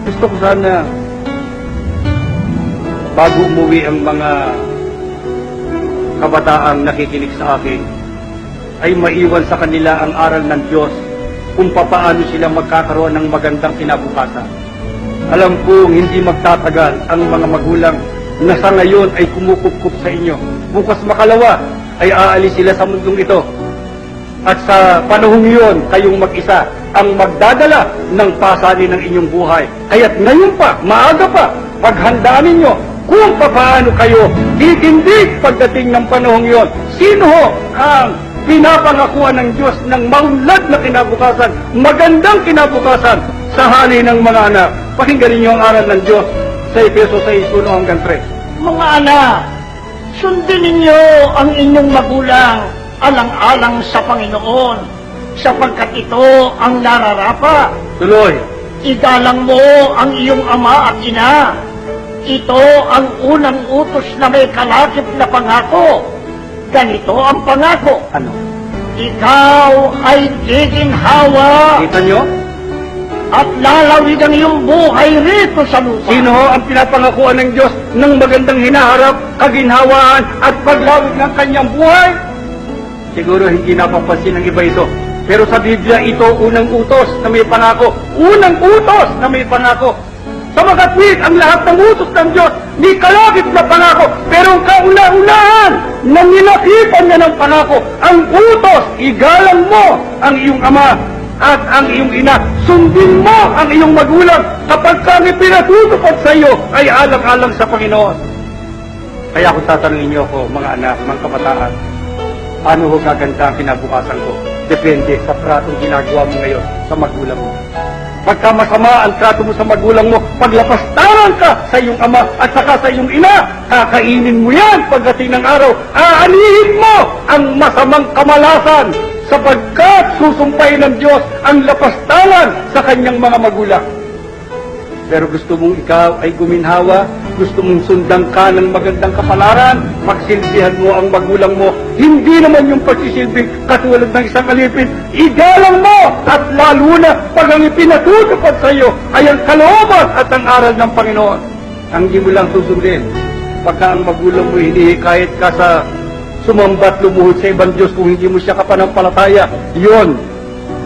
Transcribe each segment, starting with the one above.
Gusto ko sana, bago umuwi ang mga kabataang nakikinig sa akin, ay maiwan sa kanila ang aral ng Diyos kung papaano sila magkakaroon ng magandang kinabukasan. Alam kong hindi magtatagal ang mga magulang na sa ngayon ay kumukupkup sa inyo. Bukas makalawa ay aalis sila sa mundong ito. At sa panahong iyon, kayong mag-isa ang magdadala ng pasanin ng inyong buhay. Kaya't ngayon pa, maaga pa, paghandaan ninyo kung paano kayo titindig pagdating ng panahong iyon. Sino ho ang pinapangakuan ng Diyos ng maunlad na kinabukasan, magandang kinabukasan sa hali ng mga anak? Pakinggan ninyo ang aral ng Diyos sa Efeso 6:1-3. Mga anak, sundin ninyo ang inyong magulang alang-alang sa Panginoon, sapagkat ito ang nararapat. Tuloy. Igalang mo ang iyong ama at ina. Ito ang unang utos na may kalakip na pangako. Ganito ang pangako. Ano? Ikaw ay giginhawa Kita nyo? at lalawig ang iyong buhay rito sa lupa. Sino ho ang pinapangakuan ng Diyos ng magandang hinaharap, kaginhawaan at paglawig ng kanyang buhay? Siguro hindi napapansin ng iba ito. Pero sa Biblia, ito unang utos na may pangako. Unang utos na may pangako. Sa makatwid, ang lahat ng utos ng Diyos, may kalakip na pangako. Pero ang kauna-unahan na ninakipan niya ng pangako, ang utos, igalang mo ang iyong ama at ang iyong ina. Sundin mo ang iyong magulang kapag kami pinatutupad sa iyo ay alang-alang sa Panginoon. Kaya kung tatanungin niyo ako, mga anak, mga kabataan, ano ho gaganda ang kinabukasan ko? Depende sa tratong ginagawa mo ngayon sa magulang mo. Pagka masama ang trato mo sa magulang mo, paglapastaran ka sa iyong ama at saka sa iyong ina, kakainin mo yan pagdating ng araw. Aanihin mo ang masamang kamalasan sapagkat susumpahin ng Diyos ang lapastaran sa kanyang mga magulang. Pero gusto mong ikaw ay guminhawa, gusto mong sundan ka ng magandang kapalaran, magsilbihan mo ang magulang mo, hindi naman yung pagsisilbing katulad ng isang alipin, igalang mo at lalo na pag ang ipinatutupad sa iyo ay ang kalooban at ang aral ng Panginoon. Ang hindi mo lang susundin, pagka ang magulang mo hinihikayat ka sa sumambat lumuhod sa ibang Diyos kung hindi mo siya kapanampalataya, yun.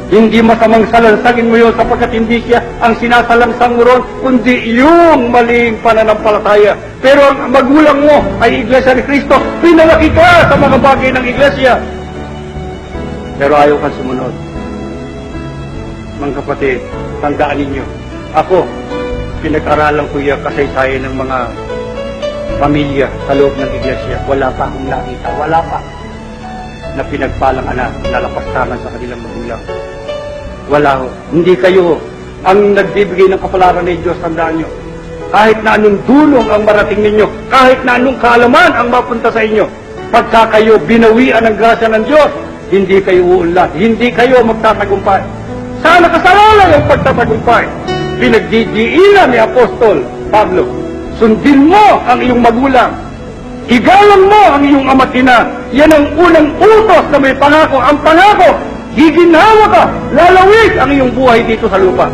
Hindi masamang salansangin mo yun sapagkat hindi siya ang sinasalangsang mo ron, kundi yung maling pananampalataya. Pero ang magulang mo ay Iglesia ni Cristo, pinalaki ka sa mga bagay ng Iglesia. Pero ayaw kang sumunod. Mga kapatid, tandaan ninyo, ako, pinag-aralan ko yung kasaysayan ng mga pamilya sa loob ng Iglesia. Wala pa akong nakita, wala pa na pinagpalang anak na lapastangan sa kanilang magulang. Wala ho. Hindi kayo ang nagbibigay ng kapalaran ng Diyos, tandaan nyo. Kahit na anong dulong ang marating ninyo, kahit na anong kaalaman ang mapunta sa inyo, pagka kayo binawian ng grasya ng Diyos, hindi kayo uunlad, hindi kayo magtatagumpay. Sana kasalanan ang pagtatagumpay. Pinagdidiinan ni Apostol Pablo, sundin mo ang iyong magulang, igalang mo ang iyong ama't ina. Yan ang unang utos na may pangako. Ang pangako, giginhawa ka, lalawig ang iyong buhay dito sa lupa.